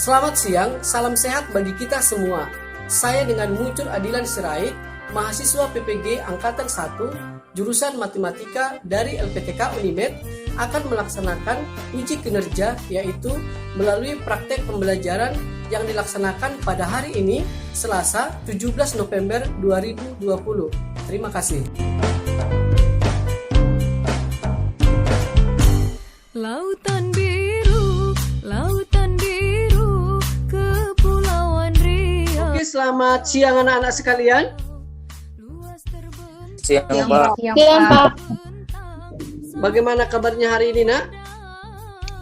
Selamat siang, salam sehat bagi kita semua. Saya dengan Muncul Adilan Sirait, mahasiswa PPG Angkatan 1, jurusan Matematika dari LPTK Unimed, akan melaksanakan uji kinerja, yaitu melalui praktek pembelajaran yang dilaksanakan pada hari ini, Selasa 17 November 2020. Terima kasih. Lautan biru, Kepulauan Riau. Oke, selamat siang anak-anak sekalian. Siang, Pak. Siang, Pak. Bagaimana kabarnya hari ini, Nak?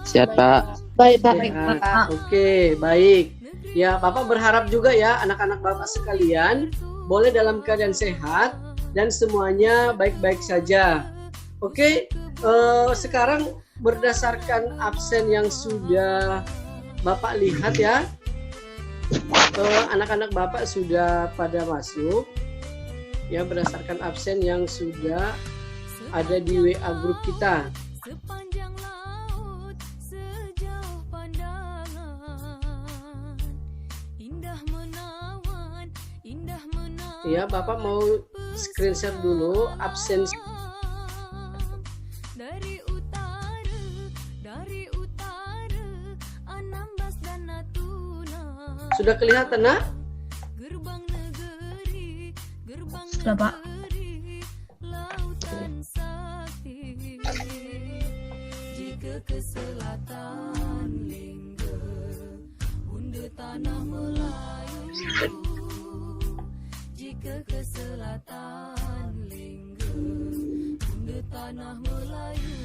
Sehat, Pak. Baik, Sehat. Oke, baik. Ya, Bapak berharap juga ya anak-anak Bapak sekalian boleh dalam keadaan sehat dan semuanya baik-baik saja. Oke, sekarang berdasarkan absen yang sudah Bapak lihat ya, anak-anak Bapak sudah pada masuk ya, berdasarkan absen yang sudah ada di WA grup kita. Sepanjang laut, sejauh pandangan, indah menawan. Ya, Bapak mau screen share dulu absen. Dari utara, Anambas dan Natuna. Sudah kelihatan, Nak? Gerbang negeri, Sudah, Pak. lautan sakti. Jika ke selatan Lingga, bunda tanah Melayu. Jika ke selatan Lingga, bunda tanah Melayu.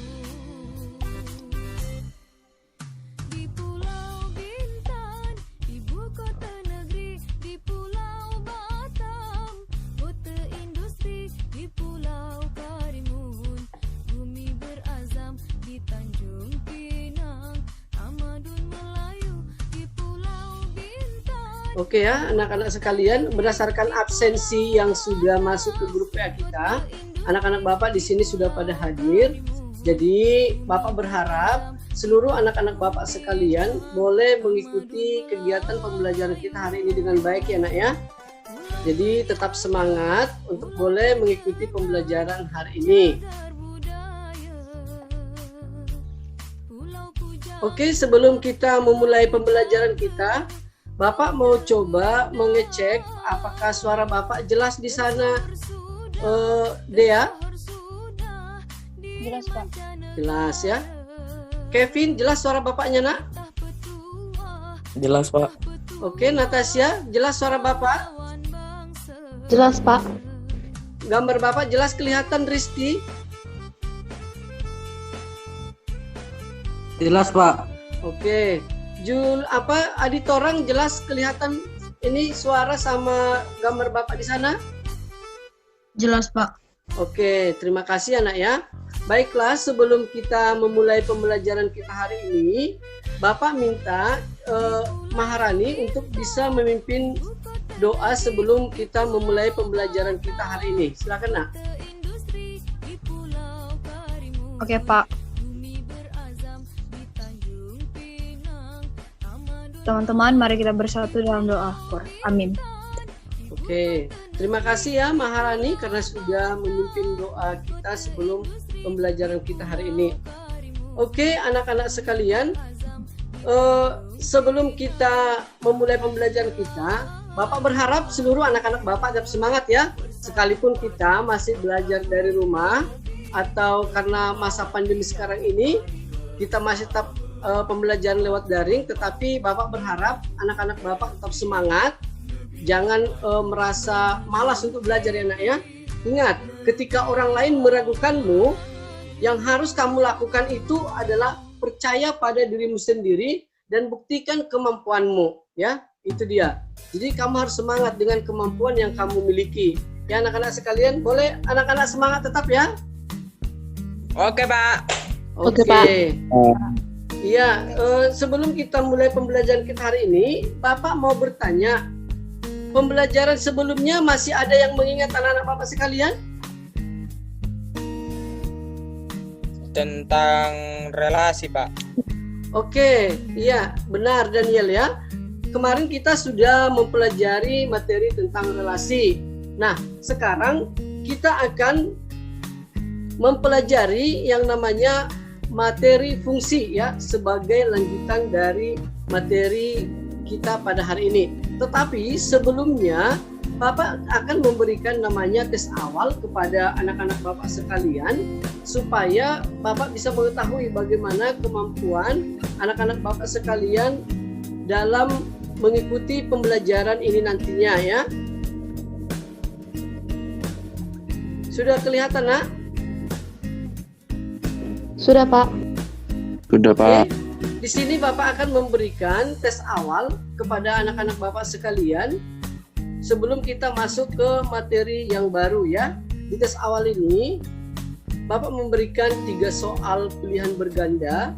Di Pulau Bintan, ibu kota negeri. Di Pulau Batam, kota industri. Di Pulau Karimun, bumi berazam. Di Tanjung Pinang, tamadun Melayu. Di Pulau Bintan. Oke ya, anak-anak sekalian, berdasarkan absensi yang sudah masuk ke grup WA kita, anak-anak Bapak di sini sudah pada hadir. Jadi Bapak berharap seluruh anak-anak Bapak sekalian boleh mengikuti kegiatan pembelajaran kita hari ini dengan baik ya, Nak ya. Jadi tetap semangat untuk boleh mengikuti pembelajaran hari ini. Oke, sebelum kita memulai pembelajaran kita, Bapak mau coba mengecek apakah suara Bapak jelas di sana, Dea? Jelas, Pak. Jelas ya. Kevin, jelas suara Bapaknya, Nak? Jelas, Pak. Oke, Natasha, jelas suara Bapak? Jelas, Pak. Gambar Bapak jelas kelihatan, Rizky? Jelas, Pak. Oke. Adi Torang jelas kelihatan ini suara sama gambar Bapak di sana? Jelas, Pak. Oke, terima kasih anak ya. Baiklah, sebelum kita memulai pembelajaran kita hari ini, Bapak minta Maharani untuk bisa memimpin doa sebelum kita memulai pembelajaran kita hari ini. Silakan, Nak. Oke, Pak. Teman-teman, mari kita bersatu dalam doa. Amin. Oke, terima kasih ya Maharani karena sudah memimpin doa kita sebelum pembelajaran kita hari ini. Oke, anak-anak sekalian, sebelum kita memulai pembelajaran kita, Bapak berharap seluruh anak-anak Bapak tetap semangat ya, sekalipun kita masih belajar dari rumah atau karena masa pandemi sekarang ini kita masih tetap pembelajaran lewat daring, tetapi Bapak berharap anak-anak Bapak tetap semangat. Jangan merasa malas untuk belajar ya, Nak ya. Ingat, ketika orang lain meragukanmu, yang harus kamu lakukan itu adalah percaya pada dirimu sendiri dan buktikan kemampuanmu, ya. Itu dia. Jadi kamu harus semangat dengan kemampuan yang kamu miliki. Ya, anak-anak sekalian, boleh anak-anak semangat tetap ya? Oke, Pak. Oke, Pak. Iya, sebelum kita mulai pembelajaran kita hari ini, Bapak mau bertanya, pembelajaran sebelumnya masih ada yang mengingat anak-anak Bapak sekalian? Tentang relasi, Pak. Oke, iya benar Daniel ya. kemarin kita sudah mempelajari materi tentang relasi. Nah, sekarang kita akan mempelajari yang namanya materi fungsi ya, sebagai lanjutan dari materi kita pada hari ini. Tetapi sebelumnya Bapak akan memberikan namanya tes awal kepada anak-anak Bapak sekalian supaya Bapak bisa mengetahui bagaimana kemampuan anak-anak Bapak sekalian dalam mengikuti pembelajaran ini nantinya ya. Sudah kelihatan, Nak? Sudah, Pak. Sudah, Pak. Di sini Bapak akan memberikan tes awal kepada anak-anak Bapak sekalian sebelum kita masuk ke materi yang baru ya. Di tes awal ini Bapak memberikan 3 soal pilihan berganda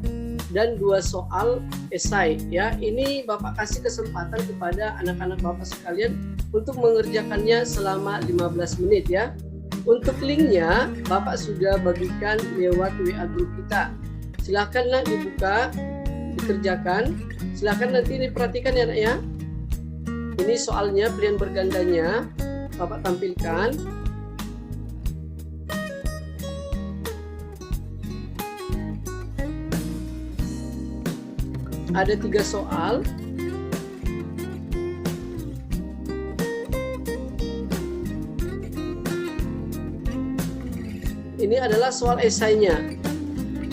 dan 2 soal esai ya. Ini Bapak kasih kesempatan kepada anak-anak Bapak sekalian untuk mengerjakannya selama 15 menit ya. Untuk linknya Bapak sudah bagikan lewat WA grup kita. Silakanlah dibuka, dikerjakan. Silakan nanti diperhatikan ya, Nak ya. Ini soalnya pilihan bergandanya Bapak tampilkan. Ada 3 soal. Ini adalah soal esainya.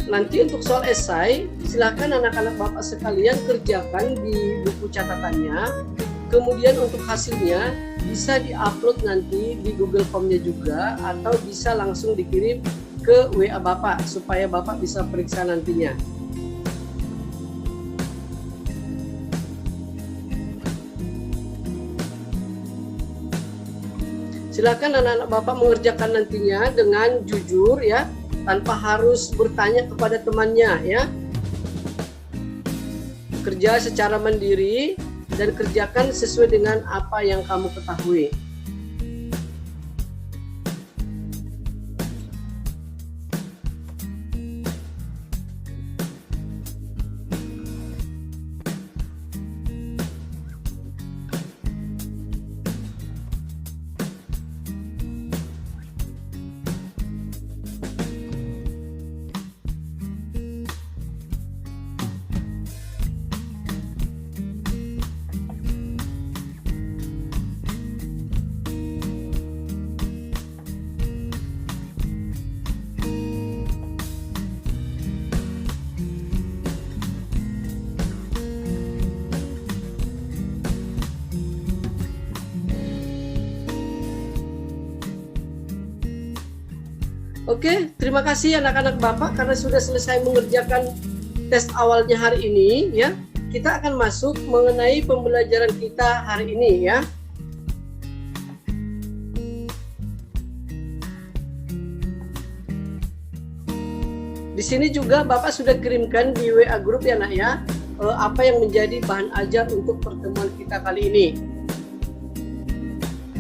Nanti untuk soal esai, silakan anak-anak Bapak sekalian kerjakan di buku catatannya. Kemudian untuk hasilnya bisa diupload nanti di Google Form-nya juga atau bisa langsung dikirim ke WA Bapak supaya Bapak bisa periksa nantinya. Silakan anak-anak Bapak mengerjakan nantinya dengan jujur ya, tanpa harus bertanya kepada temannya ya. Kerja secara mandiri dan kerjakan sesuai dengan apa yang kamu ketahui. Oke, terima kasih anak-anak Bapak karena sudah selesai mengerjakan tes awalnya hari ini ya. Kita akan masuk mengenai pembelajaran kita hari ini ya. Di sini juga Bapak sudah kirimkan di WA grup ya, Nak ya, apa yang menjadi bahan ajar untuk pertemuan kita kali ini.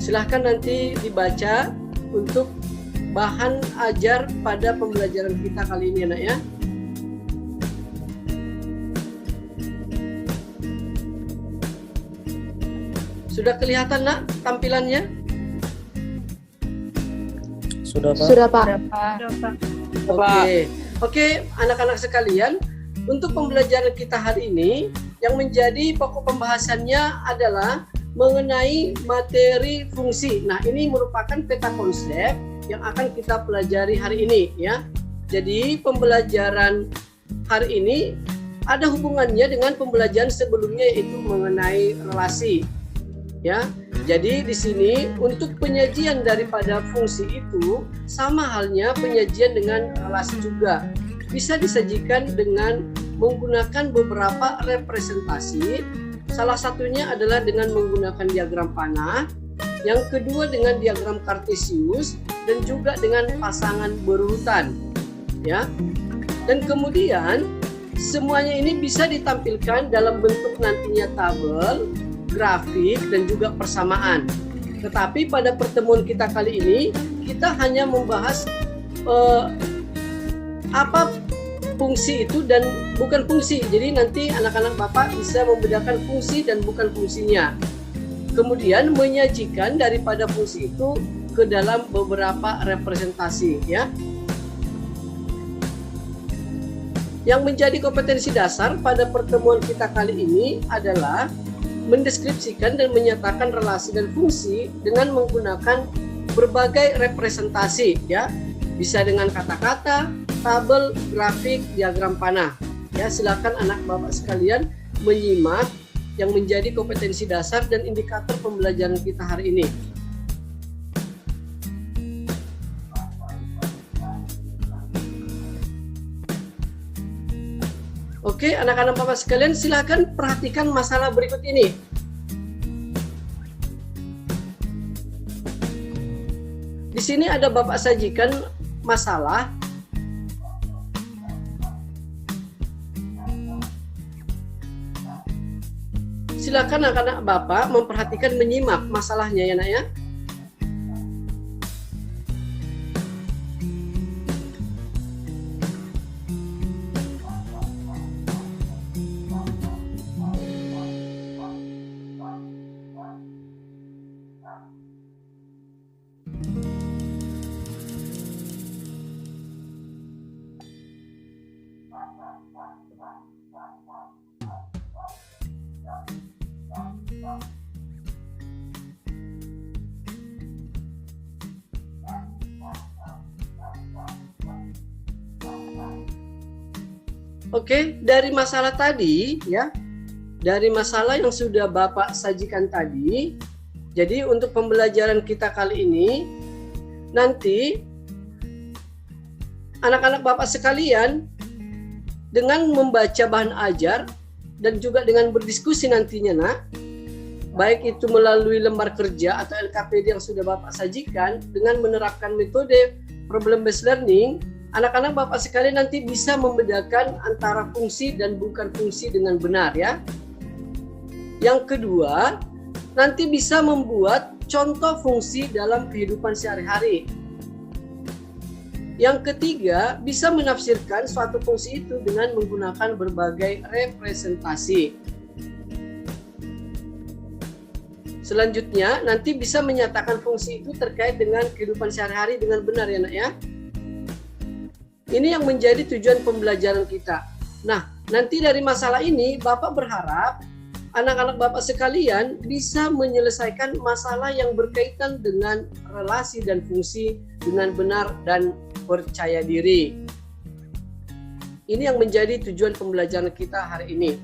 Silahkan nanti dibaca untuk bahan ajar pada pembelajaran kita kali ini, Nak ya. Sudah kelihatan, Nak, tampilannya? Sudah, Pak. Sudah, Pak. Oke, anak-anak sekalian, untuk pembelajaran kita hari ini yang menjadi pokok pembahasannya adalah mengenai materi fungsi. Nah, ini merupakan peta konsep yang akan kita pelajari hari ini ya. Jadi pembelajaran hari ini ada hubungannya dengan pembelajaran sebelumnya yaitu mengenai relasi. Ya. Jadi di sini untuk penyajian daripada fungsi itu sama halnya penyajian dengan relasi juga. Bisa disajikan dengan menggunakan beberapa representasi. Salah satunya adalah dengan menggunakan diagram panah, yang kedua dengan diagram kartesius dan juga dengan pasangan berurutan. Ya. Dan kemudian semuanya ini bisa ditampilkan dalam bentuk nantinya tabel, grafik dan juga persamaan. Tetapi pada pertemuan kita kali ini kita hanya membahas apa fungsi itu dan bukan fungsi. Jadi nanti anak-anak Bapak bisa membedakan fungsi dan bukan fungsinya. Kemudian menyajikan daripada fungsi itu ke dalam beberapa representasi, ya. Yang menjadi kompetensi dasar pada pertemuan kita kali ini adalah mendeskripsikan dan menyatakan relasi dan fungsi dengan menggunakan berbagai representasi, ya. Bisa dengan kata-kata, tabel, grafik, diagram panah. Ya, silakan anak Bapak sekalian menyimak yang menjadi kompetensi dasar dan indikator pembelajaran kita hari ini. Oke, anak-anak Bapak sekalian, silakan perhatikan masalah berikut ini. Di sini ada Bapak sajikan masalah. Silakan anak-anak Bapak memperhatikan, menyimak masalahnya, ya nak, ya. Oke, dari masalah tadi, ya, dari masalah yang sudah Bapak sajikan tadi, jadi untuk pembelajaran kita kali ini, nanti anak-anak Bapak sekalian dengan membaca bahan ajar dan juga dengan berdiskusi nantinya, nak, baik itu melalui lembar kerja atau LKPD yang sudah Bapak sajikan, dengan menerapkan metode problem based learning, anak-anak Bapak sekalian nanti bisa membedakan antara fungsi dan bukan fungsi dengan benar, ya. Yang kedua, nanti bisa membuat contoh fungsi dalam kehidupan sehari-hari. Yang ketiga, bisa menafsirkan suatu fungsi itu dengan menggunakan berbagai representasi. Selanjutnya, nanti bisa menyatakan fungsi itu terkait dengan kehidupan sehari-hari dengan benar, ya nak, ya. Ini yang menjadi tujuan pembelajaran kita. Nah, nanti dari masalah ini, Bapak berharap anak-anak Bapak sekalian bisa menyelesaikan masalah yang berkaitan dengan relasi dan fungsi dengan benar dan percaya diri. Ini yang menjadi tujuan pembelajaran kita hari ini.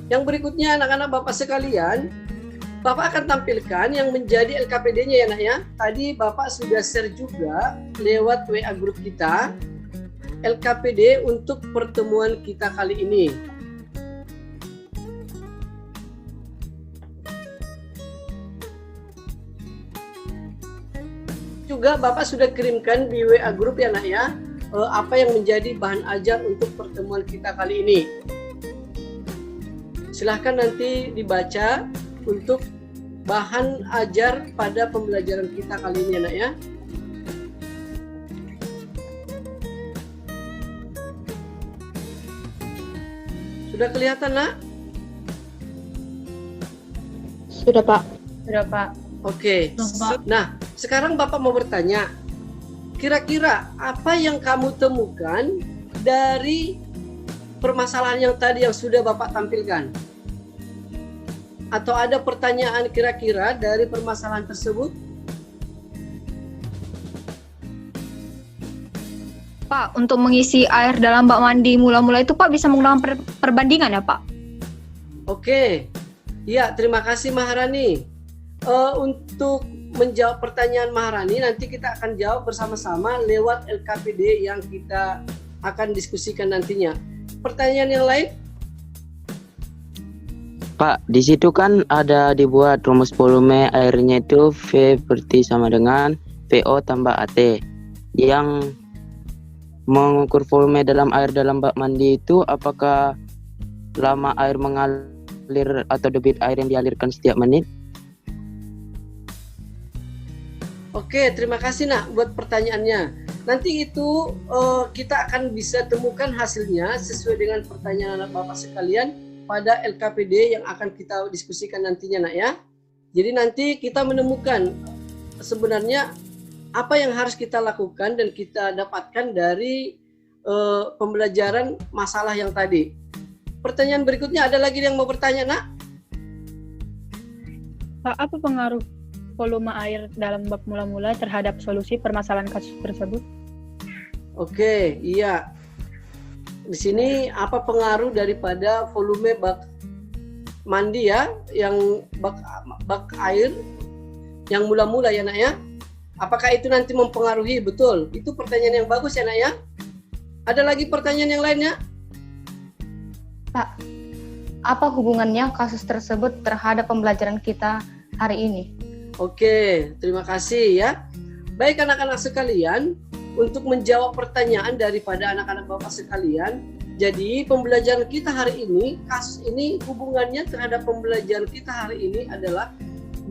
Yang berikutnya, anak-anak Bapak sekalian, Bapak akan tampilkan yang menjadi LKPD-nya, ya nak, ya. Tadi Bapak sudah share juga lewat WA grup kita LKPD untuk pertemuan kita kali ini. Juga Bapak sudah kirimkan di WA grup, ya nak, ya, apa yang menjadi bahan ajar untuk pertemuan kita kali ini. Silahkan nanti dibaca untuk bahan ajar pada pembelajaran kita kali ini, anak, ya. Sudah kelihatan, nak? Sudah, Pak. Sudah, Pak. Oke. Nah, sekarang Bapak mau bertanya, kira-kira apa yang kamu temukan dari permasalahan yang tadi yang sudah Bapak tampilkan? Atau ada pertanyaan kira-kira dari permasalahan tersebut? Pak, untuk mengisi air dalam bak mandi mula-mula itu Pak bisa menggunakan perbandingan, ya Pak? Oke. Ya, terima kasih Maharani. Untuk menjawab pertanyaan Maharani, nanti kita akan jawab bersama-sama lewat LKPD yang kita akan diskusikan nantinya. Pertanyaan yang lain? Pak, di situ kan ada dibuat rumus volume airnya itu V berarti sama dengan VO tambah AT. Yang mengukur volume dalam air dalam bak mandi itu apakah lama air mengalir atau debit air yang dialirkan setiap menit? Oke, terima kasih nak buat pertanyaannya. Nanti itu kita akan bisa temukan hasilnya sesuai dengan pertanyaan anak Bapak sekalian pada LKPD yang akan kita diskusikan nantinya nak ya. Jadi nanti kita menemukan sebenarnya apa yang harus kita lakukan dan kita dapatkan dari pembelajaran masalah yang tadi. Pertanyaan berikutnya, ada lagi yang mau bertanya nak? Pak, apa pengaruh volume air dalam bab mula-mula terhadap solusi permasalahan kasus tersebut? Oke, iya. Di sini apa pengaruh daripada volume bak mandi ya, yang bak air yang mula-mula ya nak ya? Apakah itu nanti mempengaruhi? Betul. Itu pertanyaan yang bagus ya nak ya. Ada lagi pertanyaan yang lainnya? Pak, apa hubungannya kasus tersebut terhadap pembelajaran kita hari ini? Oke, terima kasih ya. Baik anak-anak sekalian, untuk menjawab pertanyaan daripada anak-anak Bapak sekalian, jadi pembelajaran kita hari ini, kasus ini hubungannya terhadap pembelajaran kita hari ini adalah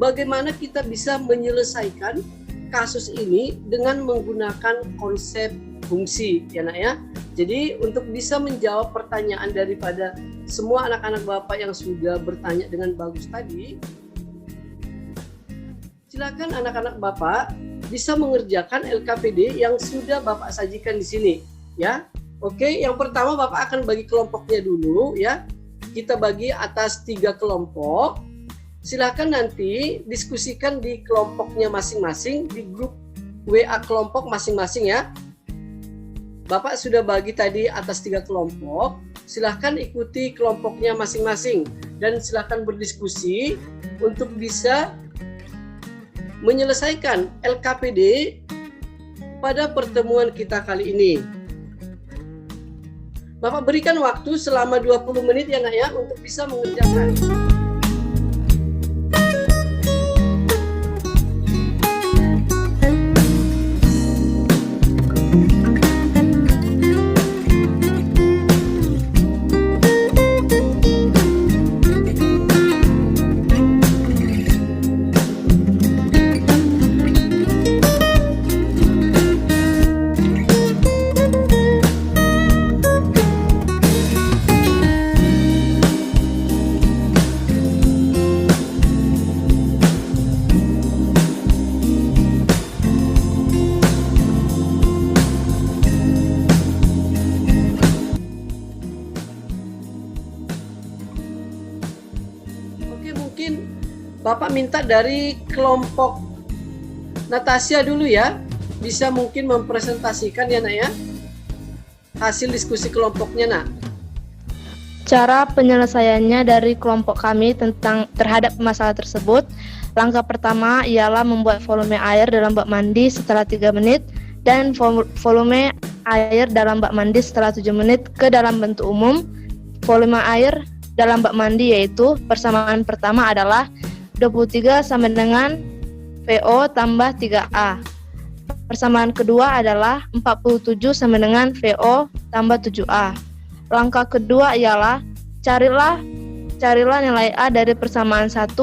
bagaimana kita bisa menyelesaikan kasus ini dengan menggunakan konsep fungsi ya nak ya. Jadi untuk bisa menjawab pertanyaan daripada semua anak-anak Bapak yang sudah bertanya dengan bagus tadi, silakan anak-anak Bapak bisa mengerjakan LKPD yang sudah Bapak sajikan di sini ya. Oke, yang pertama Bapak akan bagi kelompoknya dulu ya. Kita bagi atas 3 kelompok. Silakan nanti diskusikan di kelompoknya masing-masing, di grup WA kelompok masing-masing ya. Bapak sudah bagi tadi atas 3 kelompok. Silakan ikuti kelompoknya masing-masing dan silakan berdiskusi untuk bisa menyelesaikan LKPD pada pertemuan kita kali ini. Bapak berikan waktu selama 20 menit ya nak ya untuk bisa mengerjakan. Bapak minta dari kelompok Natasha dulu ya, bisa mungkin mempresentasikan ya nak ya, hasil diskusi kelompoknya nak. Cara penyelesaiannya dari kelompok kami terhadap masalah tersebut, langkah pertama ialah membuat volume air dalam bak mandi setelah 3 menit dan volume air dalam bak mandi setelah 7 menit ke dalam bentuk umum. Volume air dalam bak mandi yaitu persamaan pertama adalah 23 sama dengan VO tambah 3A. Persamaan kedua adalah 47 sama dengan VO tambah 7A. Langkah kedua ialah carilah nilai A dari persamaan 1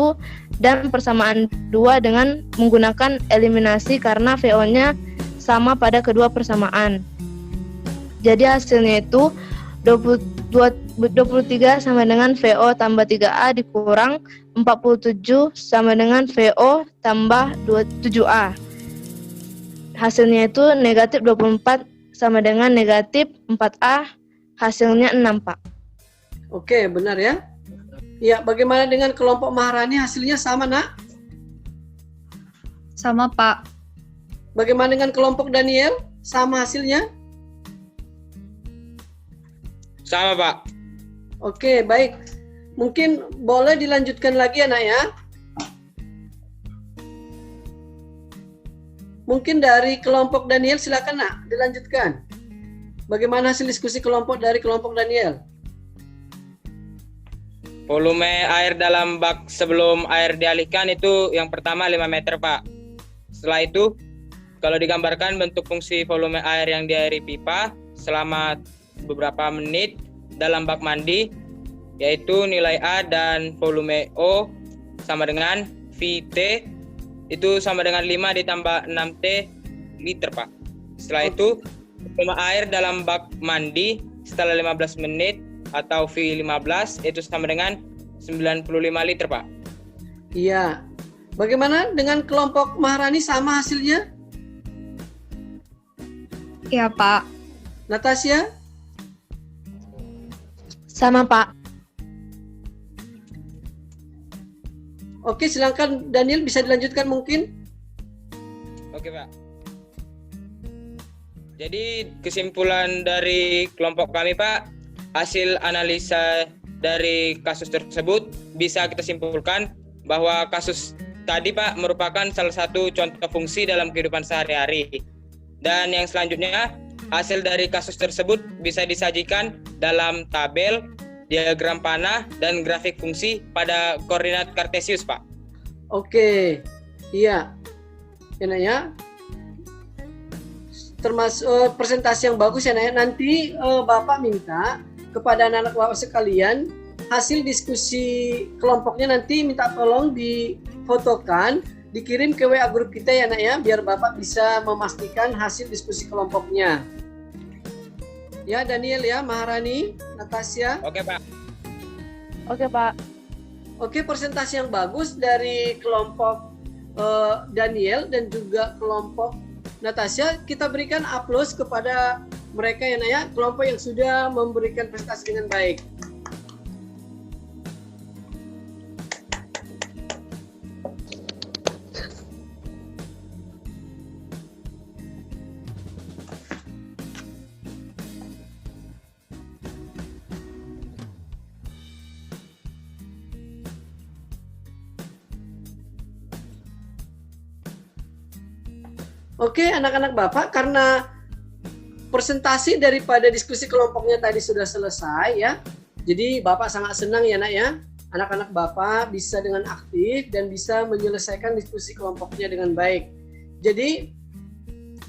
dan persamaan 2 dengan menggunakan eliminasi karena VO-nya sama pada kedua persamaan. Jadi hasilnya itu 23 sama dengan VO tambah 3A dikurang 47 sama dengan VO tambah 7A. Hasilnya itu negatif 24 sama dengan negatif 4A. Hasilnya 6, Pak. Oke, benar ya. Ya, bagaimana dengan kelompok Maharani, hasilnya sama nak? Sama, Pak. Bagaimana dengan kelompok Daniel? Sama hasilnya? Sama, Pak. Oke, baik. Mungkin boleh dilanjutkan lagi ya nak ya. Mungkin dari kelompok Daniel silakan nak, dilanjutkan. Bagaimana hasil diskusi kelompok dari kelompok Daniel? Volume air dalam bak sebelum air dialihkan itu yang pertama 5 meter, Pak. Setelah itu, kalau digambarkan bentuk fungsi volume air yang diairi pipa selama beberapa menit dalam bak mandi, yaitu nilai A dan volume O sama dengan VT, itu sama dengan 5 ditambah 6T liter, Pak. Setelah itu volume air dalam bak mandi setelah 15 menit atau V15 itu sama dengan 95 liter, Pak. Iya. Bagaimana dengan kelompok Maharani, sama hasilnya? Iya, Pak. Natasha? Sama, Pak. Oke, silakan Daniel, bisa dilanjutkan mungkin? Oke, Pak. Jadi kesimpulan dari kelompok kami, Pak, hasil analisa dari kasus tersebut bisa kita simpulkan bahwa kasus tadi, Pak, merupakan salah satu contoh fungsi dalam kehidupan sehari-hari. Dan yang selanjutnya, hasil dari kasus tersebut bisa disajikan dalam tabel, diagram panah, dan grafik fungsi pada koordinat kartesius, Pak. Oke, iya. Ya, ya. Termasuk presentasi yang bagus ya, Naya. Nanti Bapak minta kepada anak-anak Bapak sekalian hasil diskusi kelompoknya nanti minta tolong difotokan, dikirim ke WA grup kita ya, Nak ya, biar Bapak bisa memastikan hasil diskusi kelompoknya. Ya, Daniel ya, Maharani, Natasha. Oke, Pak. Oke, Pak. Oke, presentasi yang bagus dari kelompok Daniel dan juga kelompok Natasha. Kita berikan aplaus kepada mereka ya, Nak ya, kelompok yang sudah memberikan prestasi dengan baik. Oke, anak-anak Bapak, karena presentasi daripada diskusi kelompoknya tadi sudah selesai ya. Jadi Bapak sangat senang ya, Nak ya. Anak-anak Bapak bisa dengan aktif dan bisa menyelesaikan diskusi kelompoknya dengan baik. Jadi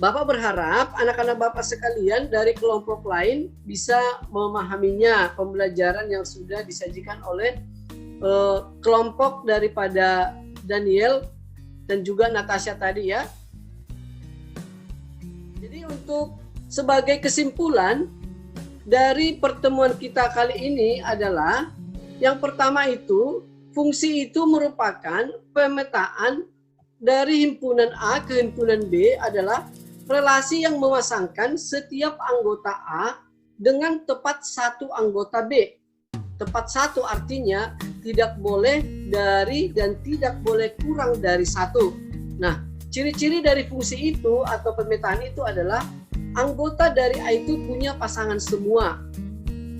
Bapak berharap anak-anak Bapak sekalian dari kelompok lain bisa memahaminya pembelajaran yang sudah disajikan oleh kelompok daripada Daniel dan juga Natasha tadi ya. Jadi untuk sebagai kesimpulan dari pertemuan kita kali ini adalah yang pertama itu, fungsi itu merupakan pemetaan dari himpunan A ke himpunan B adalah relasi yang memasangkan setiap anggota A dengan tepat satu anggota B. Tepat satu artinya tidak boleh dari dan tidak boleh kurang dari satu. Nah, ciri-ciri dari fungsi itu atau pemetaan itu adalah anggota dari A itu punya pasangan semua.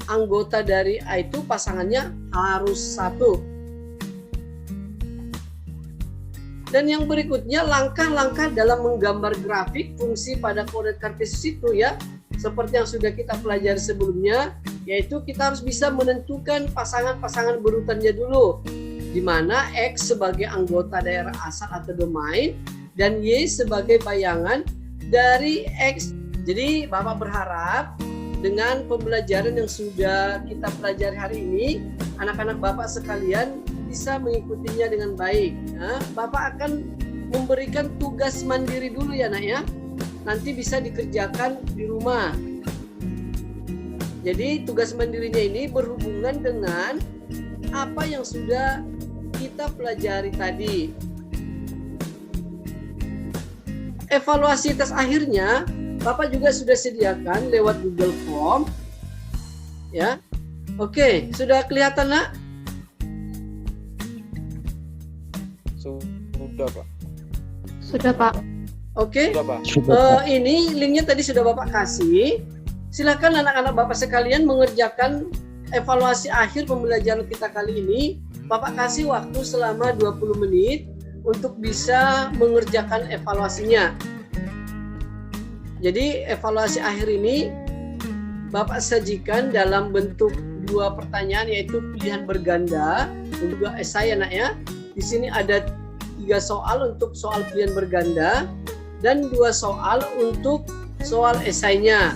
Anggota dari A itu pasangannya harus satu. Dan yang berikutnya langkah-langkah dalam menggambar grafik fungsi pada koordinat kartesius itu ya, seperti yang sudah kita pelajari sebelumnya, yaitu kita harus bisa menentukan pasangan-pasangan berurutannya dulu, di mana X sebagai anggota daerah asal atau domain dan Y sebagai bayangan dari X. Jadi Bapak berharap dengan pembelajaran yang sudah kita pelajari hari ini, anak-anak Bapak sekalian bisa mengikutinya dengan baik. Nah, Bapak akan memberikan tugas mandiri dulu ya, Nak ya. Nanti bisa dikerjakan di rumah. Jadi tugas mandirinya ini berhubungan dengan apa yang sudah kita pelajari tadi. Evaluasi tes akhirnya Bapak juga sudah sediakan lewat Google Form. Ya. Oke, sudah kelihatan, Nak? Sudah, Pak. Sudah, Pak. Oke. Sudah, Pak. Ini linknya tadi sudah Bapak kasih. Silakan anak-anak Bapak sekalian mengerjakan evaluasi akhir pembelajaran kita kali ini. Bapak kasih waktu selama 20 menit untuk bisa mengerjakan evaluasinya. Jadi evaluasi akhir ini Bapak sajikan dalam bentuk 2 pertanyaan, yaitu pilihan berganda dan juga esai, Nak ya. Di sini ada 3 soal untuk soal pilihan berganda dan 2 soal untuk soal esainya.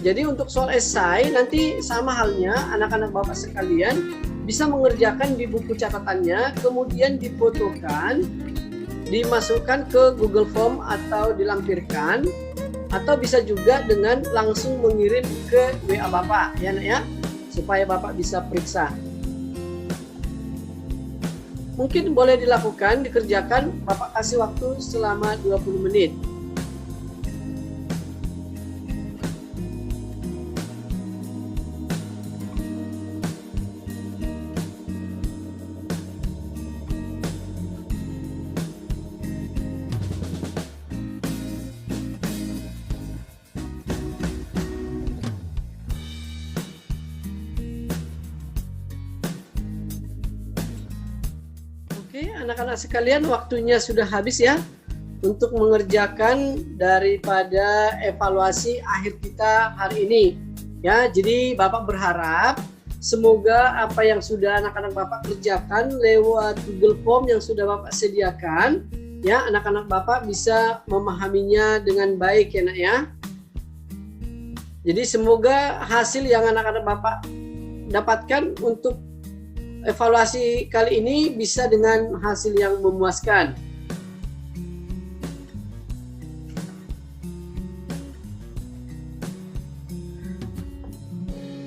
Jadi untuk soal esai nanti sama halnya anak-anak Bapak sekalian bisa mengerjakan di buku catatannya, kemudian difotokan dimasukkan ke Google Form atau dilampirkan, atau bisa juga dengan langsung mengirim ke WA Bapak ya Nak ya, supaya Bapak bisa periksa. Mungkin boleh dilakukan, dikerjakan, Bapak kasih waktu selama 20 menit. Oke, anak-anak sekalian, waktunya sudah habis ya untuk mengerjakan daripada evaluasi akhir kita hari ini. Ya, jadi Bapak berharap semoga apa yang sudah anak-anak Bapak kerjakan lewat Google Form yang sudah Bapak sediakan, ya, anak-anak Bapak bisa memahaminya dengan baik ya Nak ya. Jadi semoga hasil yang anak-anak Bapak dapatkan untuk evaluasi kali ini bisa dengan hasil yang memuaskan.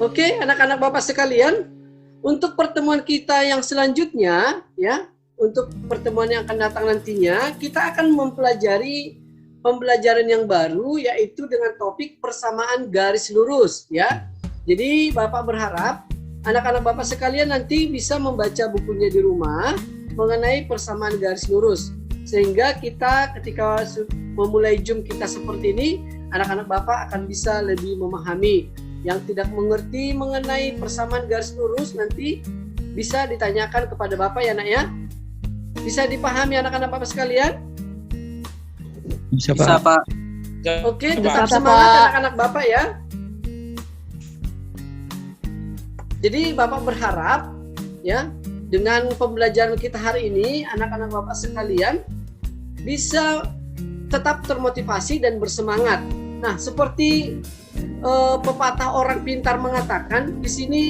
Oke, anak-anak Bapak sekalian, untuk pertemuan kita yang selanjutnya, ya, untuk pertemuan yang akan datang nantinya, kita akan mempelajari pembelajaran yang baru, yaitu dengan topik persamaan garis lurus, ya. Jadi Bapak berharap anak-anak Bapak sekalian nanti bisa membaca bukunya di rumah mengenai persamaan garis lurus. Sehingga kita ketika memulai Zoom kita seperti ini, anak-anak Bapak akan bisa lebih memahami. Yang tidak mengerti mengenai persamaan garis lurus nanti bisa ditanyakan kepada Bapak ya Nak ya. Bisa dipahami anak-anak Bapak sekalian? Bisa Pak. Oke, tetap semangat anak-anak Bapak ya. Jadi Bapak berharap ya dengan pembelajaran kita hari ini anak-anak Bapak sekalian bisa tetap termotivasi dan bersemangat. Nah, seperti pepatah orang pintar mengatakan, di sini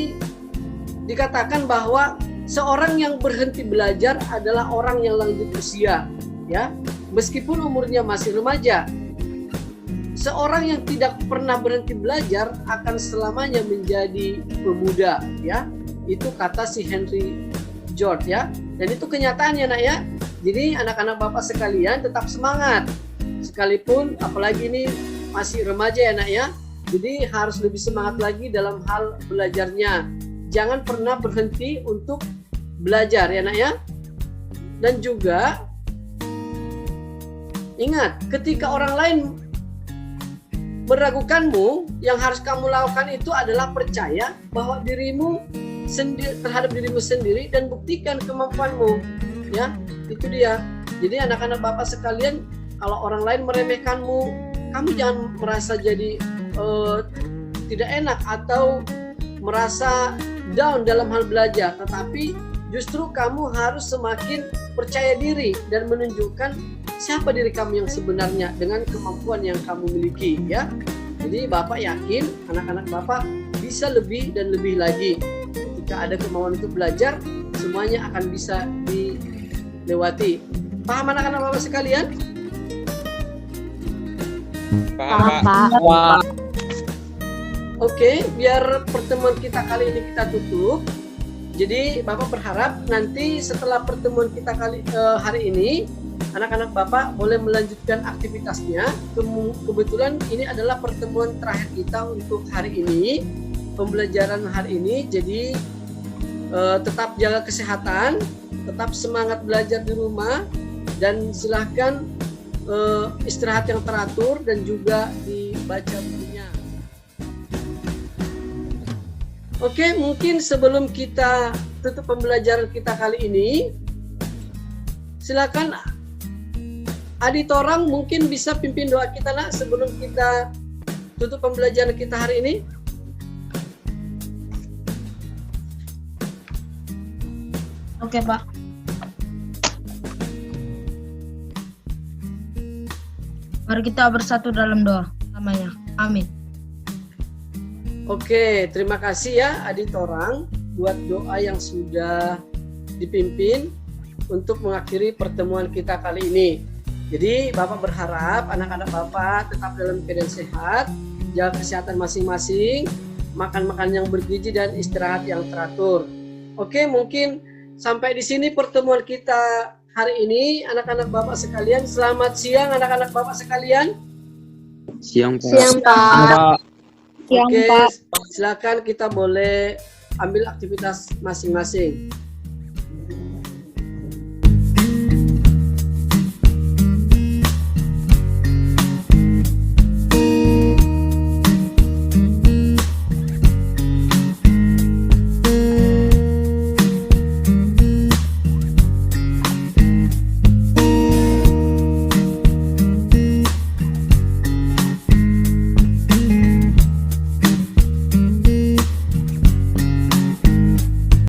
dikatakan bahwa seorang yang berhenti belajar adalah orang yang lanjut usia, ya, meskipun umurnya masih remaja. Seorang yang tidak pernah berhenti belajar akan selamanya menjadi pemuda, ya. Itu kata si Henry George ya. Dan itu kenyataannya Nak ya. Jadi anak-anak Bapak sekalian tetap semangat. Sekalipun apalagi ini masih remaja ya Nak ya. Jadi harus lebih semangat lagi dalam hal belajarnya. Jangan pernah berhenti untuk belajar ya Nak ya. Dan juga ingat, ketika orang lain meragukanmu, yang harus kamu lakukan itu adalah percaya bahwa dirimu sendiri terhadap dirimu sendiri dan buktikan kemampuanmu. Ya, itu dia. Jadi anak-anak Bapak sekalian, kalau orang lain meremehkanmu, kamu jangan merasa jadi tidak enak atau merasa down dalam hal belajar, tetapi justru kamu harus semakin percaya diri dan menunjukkan siapa diri kamu yang sebenarnya dengan kemampuan yang kamu miliki ya. Jadi Bapak yakin anak-anak Bapak bisa lebih dan lebih lagi. Ketika ada kemauan untuk belajar, semuanya akan bisa dilewati. Paham anak-anak Bapak sekalian? Paham Pak. Oke, biar pertemuan kita kali ini kita tutup. Jadi Bapak berharap nanti setelah pertemuan kita hari ini, anak-anak Bapak boleh melanjutkan aktivitasnya. Kebetulan ini adalah pertemuan terakhir kita untuk hari ini, pembelajaran hari ini. Jadi tetap jaga kesehatan, tetap semangat belajar di rumah, dan silahkan istirahat yang teratur dan juga dibaca bukunya. Oke, mungkin sebelum kita tutup pembelajaran kita kali ini, silakan Adi Torang mungkin bisa pimpin doa kita Nak sebelum kita tutup pembelajaran kita hari ini. Oke, Pak. Mari kita bersatu dalam doa namanya. Amin. Oke, terima kasih ya Adi Torang buat doa yang sudah dipimpin. untuk mengakhiri pertemuan kita kali ini. Jadi Bapak berharap anak-anak Bapak tetap dalam keadaan sehat, jaga kesehatan masing-masing, makan yang bergizi dan istirahat yang teratur. Oke, mungkin sampai di sini pertemuan kita hari ini, anak-anak Bapak sekalian. Selamat siang anak-anak Bapak sekalian. Siang, Pak. Siang, Pak. Siang, Oke, Pak. silakan kita boleh ambil aktivitas masing-masing.